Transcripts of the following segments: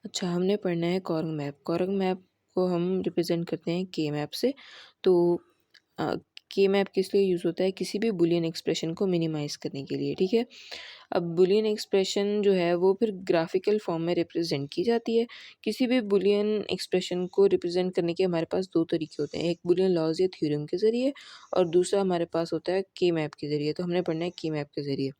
अच्छा, हमने पढ़ना है कॉर्ग मैप। कॉर्ग मैप को हम रिप्रेज़ेंट करते हैं के मैप से। तो अ, के मैप किस लिए यूज़ होता है? किसी भी बूलियन एक्सप्रेशन को मिनिमाइज़ करने के लिए, ठीक है? अब बूलियन एक्सप्रेशन जो है वो फिर ग्राफ़िकल फ़ॉर्म में रिप्रेज़ेंट की जाती है। किसी भी बूलियन एक्सप्रेशन को रिप्रेज़ेंट करने के हमारे पास 2 तरीके होते हैं। एक बूलियन लॉज़ या थ्योरम के ज़रिए और दूसरा हमारे पास होता है के मैप के ज़रिए। तो हमने पढ़ना है के मैप के ज़रिए।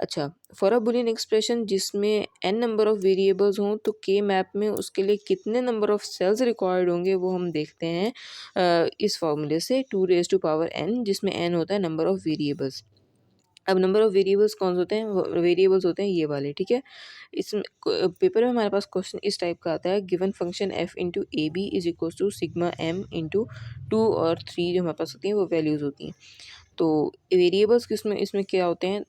अच्छा, फॉर अ बूलियन एक्सप्रेशन जिसमें n नंबर ऑफ वेरिएबल्स हों तो के मैप में उसके लिए कितने नंबर ऑफ सेल्स रिक्वायर्ड होंगे वो हम देखते हैं इस फॉर्मूले से 2 रेज़ टू पावर n जिसमें n होता है नंबर ऑफ वेरिएबल्स। अब नंबर ऑफ वेरिएबल्स कौन से होते हैं? वो वेरिएबल्स होते हैं ये वाले, ठीक है? इसमें पेपर में हमारे पास क्वेश्चन इस टाइप का आता है, given function f into A B is equals to sigma m into 2 और 3 जो हमारे पास होती हैं वो वैल्यूज़ होती हैं। तो वेरिएबल्स किसमें इसमें क्या होते हैं?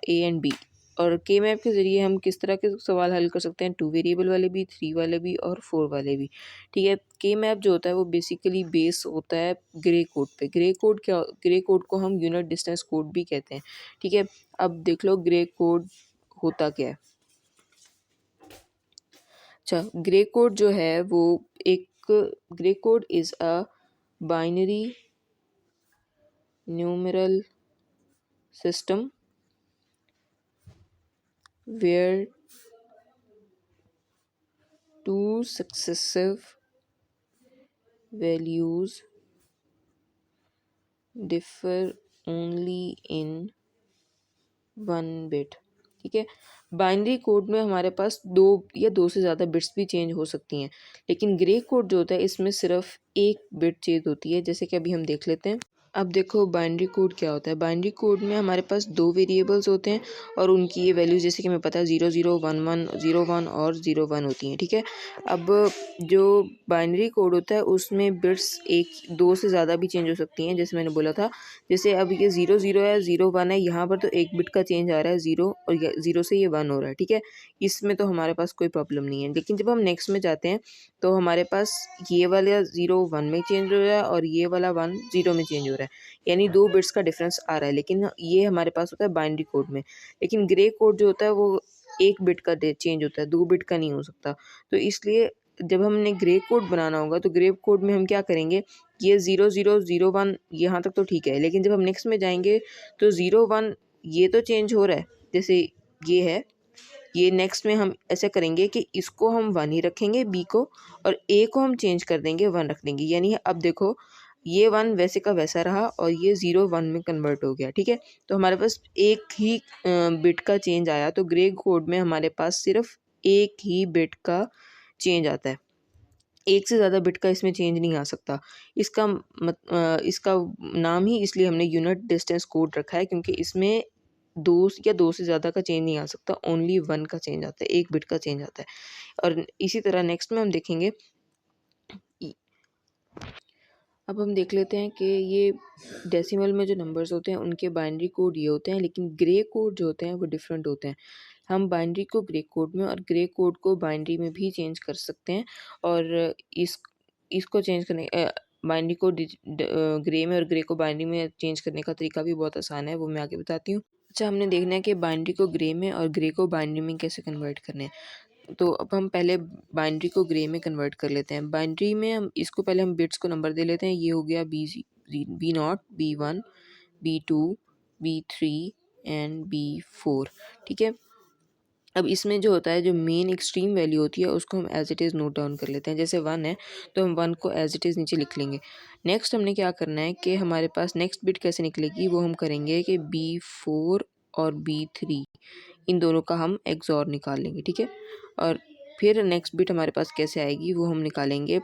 A and B. और के मैप के ज़रिए हम किस तरह के सवाल हल कर सकते हैं? 2 वेरिएबल वाले भी, 3 वाले भी और 4 वाले भी, ठीक है? के मैप जो होता है वो बेसिकली बेस होता है ग्रे कोड पे। ग्रे कोड को हम यूनिट डिस्टेंस कोड भी कहते हैं, ठीक है? अब देख लो ग्रे कोड होता क्या है? अच्छा, ग्रे कोड जो है वो एक grey code is a binary numeral system where two successive values differ only in one bit, ठीक है? बाइनरी कोड में हमारे पास 2 या 2 से ज़्यादा बिट्स भी चेंज हो सकती हैं, लेकिन ग्रे कोड जो होता है इसमें सिर्फ 1 बिट चेंज होती है, जैसे कि अभी हम देख लेते हैं। अब देखो बाइनरी कोड क्या होता है? बाइनरी कोड में हमारे पास 2 वेरिएबल्स होते हैं और उनकी ये वैल्यूज़ जैसे कि हमें पता है 0 0 1 1 0 1 और 0 1 होती हैं, ठीक है? अब जो बाइनरी कोड होता है उसमें बिट्स 1 2 से ज़्यादा भी चेंज हो सकती हैं, जैसे मैंने बोला था। जैसे अब ये 0 0 है, 0 1 है, यहाँ पर तो 1 बिट का चेंज आ रहा है 0 और 0 से ये 1 हो रहा है, ठीक है? इसमें तो हमारे पास कोई प्रॉब्लम नहीं है। लेकिन जब हम नेक्स्ट में जाते हैं तो हमारे पास ये वाला 0 1 में चेंज हो रहा है और ये वाला 1 0 में चेंज हो रहा है, यानी 2 बिट्स का डिफरेंस आ रहा है। लेकिन ये हमारे पास होता है बाइनरी कोड में। लेकिन ग्रे कोड जो होता है वो 1 बिट का चेंज होता है, 2 बिट का नहीं हो सकता। तो इसलिए जब हमने ग्रे कोड बनाना होगा तो ग्रे कोड में हम क्या करेंगे, ये 0 0 0 1 यहाँ तक तो ठीक है, लेकिन जब हम नेक्स्ट में जाएंगे तो 0 1 ये तो चेंज हो रहा है, जैसे ये है, ये नेक्स्ट में हम ऐसे करेंगे कि इसको हम 1 ही रखेंगे बी को, और ए को हम चेंज कर देंगे 1 रख देंगे। यानी अब देखो ये 1 वैसे का वैसा रहा और ये 0 1 में कन्वर्ट हो गया, ठीक है? तो हमारे पास एक ही बिट का चेंज आया। तो ग्रे कोड में हमारे पास सिर्फ एक ही बिट का चेंज आता है, एक से ज़्यादा बिट का इसमें चेंज नहीं आ सकता। इसका नाम ही इसलिए हमने यूनिट डिस्टेंस कोड रखा है, क्योंकि इसमें 2 या 2 से ज़्यादा का चेंज नहीं आ सकता, ओनली 1 का चेंज आता है, 1 बिट का चेंज आता है। और इसी तरह नेक्स्ट में हम देखेंगे इ अब हम देख लेते हैं कि ये डेसिमल में जो नंबर्स होते हैं उनके बाइनरी कोड ये होते हैं, लेकिन ग्रे कोड जो होते हैं वो डिफरेंट होते हैं। हम बाइनरी को ग्रे कोड में और ग्रे कोड को बाइनरी में भी चेंज कर सकते हैं। और इसको चेंज करने बाइनरी को ग्रे में और ग्रे को बाइनरी में चेंज करने का तरीका भी बहुत आसान है, वो मैं आगे बताती हूँ। अच्छा, हमने देखना है कि बाइनरी को ग्रे में और ग्रे को बाइनरी में कैसे कन्वर्ट करने हैं। तो अब हम पहले बाइनरी को ग्रे में कन्वर्ट कर लेते हैं। बाइनरी में हम इसको पहले हम बिट्स को नंबर दे लेते हैं। ये हो गया बी नॉट, बी1, बी2, बी3 एंड बी4, ठीक है? अब इसमें जो होता है, जो मेन एक्सट्रीम वैल्यू होती है उसको हम as it is note down कर लेते हैं। जैसे 1 है तो हम 1 को एज इट इज़ नीचे लिख लेंगे। नेक्स्ट हमने क्या करना है कि हमारे पास नेक्स्ट बिट कैसे निकलेगी वो हम करेंगे कि बी4 और बी3 इन दोनों का हम एक्सॉर निकाल लेंगे, ठीक है? और फिर नेक्स्ट बिट हमारे पास कैसे आएगी वो हम निकालेंगे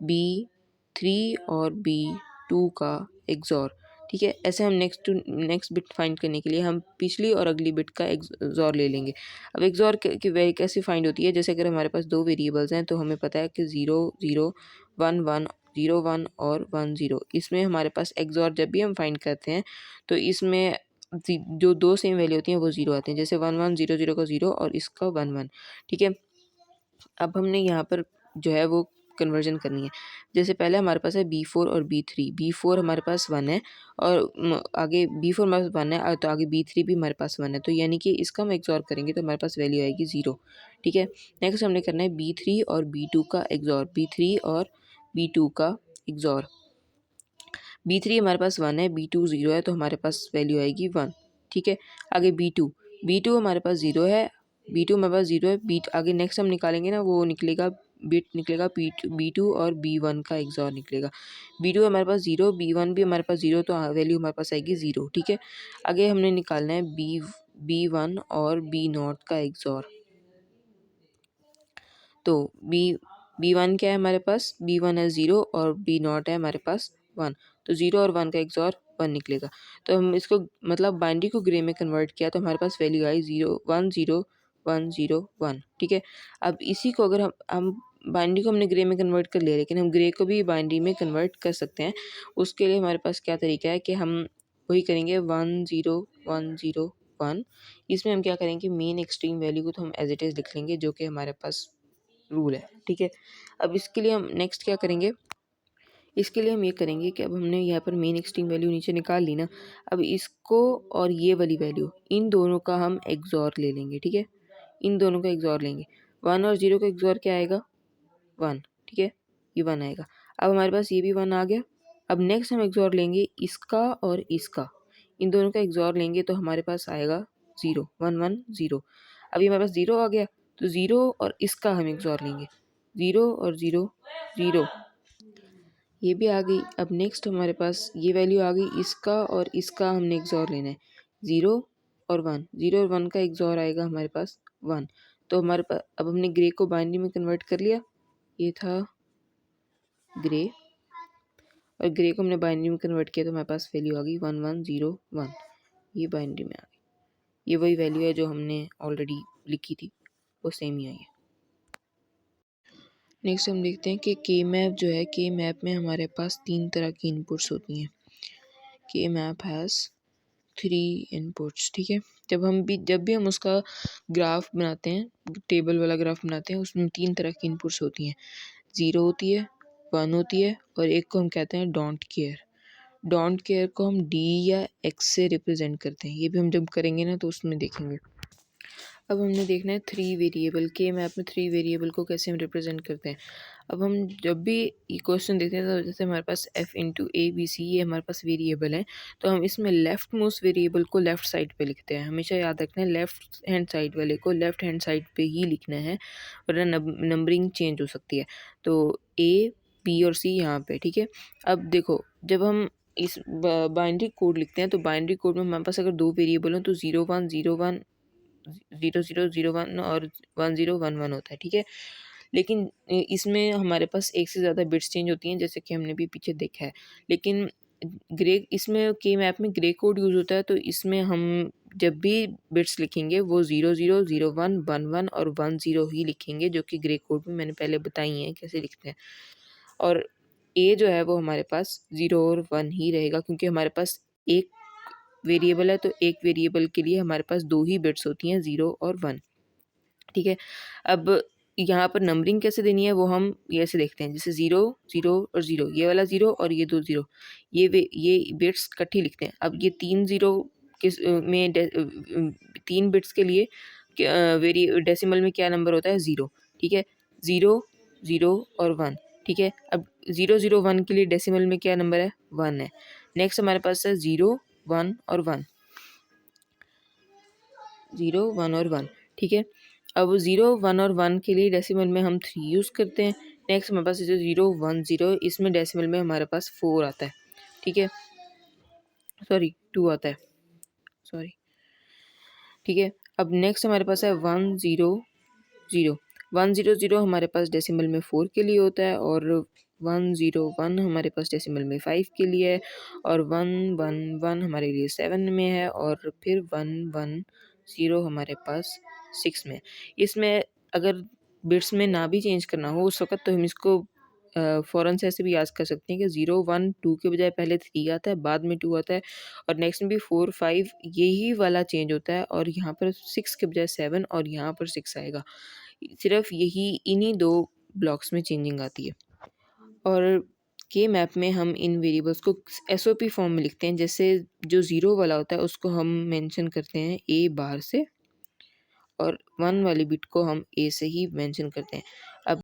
बी3 और बी2 का एक्सॉर, ठीक है? ऐसे हम नेक्स्ट बिट फाइंड करने के लिए हम पिछली और अगली बिट का एक्सॉर ले लेंगे। अब एक्सॉर की वैल्यू कैसे फाइंड होती है? जैसे अगर हमारे पास 2 वेरिएबल्स हैं तो हमें पता है कि 0 0 1 1 0 1 और 1 0। इसमें हमारे पास एक्सॉर जब भी हम फाइंड करते हैं तो इसमें जो 2 सेम वैल्यू होती हैं वो 0 आते हैं। जैसे 1 1 0 0 का 0 और इसका 1 1, ठीक है? अब हमने यहाँ पर जो है वो कन्वर्जन करनी है। जैसे पहले हमारे पास है B4 और B3, B4 हमारे पास 1 है और आगे B4 हमारे पास 1 है तो आगे B3 भी हमारे पास 1 है, तो यानी कि इसका हम एक्सॉर करेंगे तो हमारे पास वैल्यू आएगी 0। ठीक है, नेक्स्ट हमने करना है B3 और B2 का एक्सॉर, B3 और B2 का एक्सॉर। B3 हमारे पास 1 है, B2 0 है, तो हमारे पास वैल्यू आएगी 1। ठीक है, आगे B2 हमारे पास 0 है, B2 हमारे पास 0 है, आगे नेक्स्ट हम निकालेंगे ना, वो निकलेगा बिट निकलेगा B2 और B1 का एक्सॉर निकलेगा। B2 हमारे पास 0, B1 भी हमारे पास 0, तो वैल्यू हमारे पास आएगी 0। ठीक है, आगे हमने निकालना है B1 और B0 का एक्सॉर। तो B1 क्या है हमारे पास, B1 है 0 और B0 है हमारे पास 1, तो 0 और 1 का एक्सॉर 1 निकलेगा। तो हम इसको मतलब बाइनरी को ग्रे में कन्वर्ट किया तो हमारे पास वैल्यू आई 0 1 0 1 0 1। ठीक है, अब इसी को अगर हम बाइनरी को हमने ग्रे में कन्वर्ट कर लिया, लेकिन हम ग्रे को भी बाइनरी में कन्वर्ट कर सकते हैं। उसके लिए हमारे पास क्या तरीका है कि हम वही करेंगे 1 0 1 0 1। इसमें हम क्या करेंगे, मेन एक्सट्रीम वैल्यू को तो हम एज इट इज़ लिख लेंगे, जो कि हमारे पास रूल है। ठीक है, अब इसके लिए हम नेक्स्ट क्या करेंगे, इसके लिए हम ये करेंगे कि अब हमने यहाँ पर मेन एक्सट्रीम वैल्यू नीचे निकाल ली ना, अब इसको और ये वाली वैल्यू इन दोनों का हम एक्सॉर ले लेंगे। ठीक है, इन दोनों का एक्सॉर लेंगे, 1 और 0 का एक्सॉर क्या आएगा 1। ठीक है, ये 1 आएगा। अब हमारे पास ये भी 1 आ गया। अब नेक्स्ट हम एक्सॉर लेंगे इसका और इसका, इन दोनों का एक्सॉर लेंगे तो हमारे पास आएगा 0 1 1 0। अभी हमारे पास 0 आ गया, तो 0 और इसका हम एक्सॉर लेंगे, 0 और 0 0, ये भी आ गई। अब नेक्स्ट हमारे पास ये वैल्यू आ गई, इसका और इसका हमने एक्सॉर लेना है, 0 और 1, 0 और 1 का एक्सॉर आएगा हमारे पास 1। तो हमारे पास अब हमने ग्रे को बाइनरी में कन्वर्ट कर लिया, ये था ग्रे और ग्रे को हमने बाइनरी में कन्वर्ट किया तो हमारे पास वैल्यू आ गई 1 1 0 1, ये बाइनरी में आ गई। ये वही वैल्यू है जो हमने ऑलरेडी लिखी थी, वो सेम ही आई है। नेक्स्ट हम देखते हैं कि के मैप जो है, के मैप में हमारे पास 3 तरह की इनपुट्स होती हैं। के मैप हैज़ 3 इनपुट्स। ठीक है, जब भी हम उसका ग्राफ बनाते हैं, टेबल वाला ग्राफ बनाते हैं, उसमें 3 तरह की इनपुट्स होती हैं, 0 होती है, 1 होती है और एक को हम कहते हैं डोंट केयर। डोंट केयर को हम डी या एक्स से रिप्रेजेंट करते हैं, ये भी हम जब करेंगे ना तो उसमें देखेंगे। अब हमने देखना है 3 वेरिएबल, के मैप में 3 वेरिएबल को कैसे हम रिप्रेजेंट करते हैं। अब हम जब भी ये क्वेश्चन देखते हैं तो जैसे हमारे पास f into A B C ये हमारे पास वेरिएबल है, तो हम इसमें लेफ्ट मोस्ट वेरिएबल को लेफ़्ट साइड पे लिखते हैं। हमेशा याद रखना है लेफ़्ट हैंड साइड वाले को लेफ़्ट हैंड साइड पे ही लिखना है, वरना नंबरिंग चेंज हो सकती है। तो ए बी और सी यहाँ पे। ठीक है, अब देखो जब हम इस बाइनरी कोड लिखते हैं तो बाइनरी कोड में हमारे पास अगर 2 वेरिएबल हो तो 0 1 0 1 0 0 0 1 और 1 0 1 1 होता है। ठीक है, लेकिन इसमें हमारे पास एक से ज़्यादा बिट्स चेंज होती हैं, जैसे कि हमने भी पीछे देखा है। लेकिन ग्रे इसमें के मैप में ग्रे कोड यूज़ होता है, तो इसमें हम जब भी बिट्स लिखेंगे वो 0 0 0 1 1 1 और 1 0 ही लिखेंगे, जो कि ग्रे कोड में मैंने पहले बताई हैं कैसे लिखते हैं। और ए जो है वो हमारे पास 0 और 1 ही रहेगा, क्योंकि हमारे पास एक वेरिएबल है, तो एक वेरिएबल के लिए हमारे पास 2 ही बिट्स होती हैं, 0 और 1। ठीक है, अब यहाँ पर नंबरिंग कैसे देनी है वो हम ये ऐसे देखते हैं, जैसे 0 0 और 0, ये वाला 0 और ये 2 0, ये बिट्स इकट्ठी लिखते हैं। अब ये 3 0 में 3 बिट्स के लिए डेसिमल में क्या नंबर होता है 0। ठीक है, 0 0 और 1। ठीक है, अब 0 0 1 के लिए डेसिमल में क्या नंबर है 1 है। नेक्स्ट हमारे पास है 0 1 और 1, 0 1 और 1। ठीक है, अब 0 1 और 1 के लिए डेसिमल में हम 3 यूज़ करते हैं। नेक्स्ट हमारे पास 0 1 0, इसमें डेसिमल में हमारे पास 4 आता है। ठीक है, सॉरी 2 आता है, सॉरी। ठीक है, अब नेक्स्ट हमारे पास है 1 0 0, 1 0 0 हमारे पास डेसिमल में 4 के लिए होता है, और 1 0 1 हमारे पास डेसिमल में 5 के लिए है, और 1 1 1 हमारे लिए 7 में है, और फिर 1 1 0 हमारे पास 6 में। इसमें अगर बिट्स में ना भी चेंज करना हो उस वक्त, तो हम इसको फ़ौरन से ऐसे भी याद कर सकते हैं कि 0 1 2 के बजाय पहले 3 आता है, बाद में 2 आता है, और नेक्स्ट में भी 4 5 यही वाला चेंज होता है, और यहाँ पर 6 के बजाय 7 और यहाँ पर 6 आएगा। सिर्फ यही इन्हीं 2 ब्लॉक्स में चेंजिंग आती है। और के मैप में हम इन वेरिएबल्स को एसओपी फॉर्म में लिखते हैं। जैसे जो ज़ीरो वाला होता है उसको हम मेंशन करते हैं ए बार से और 1 वाली बिट को हम ए से ही मेंशन करते हैं। अब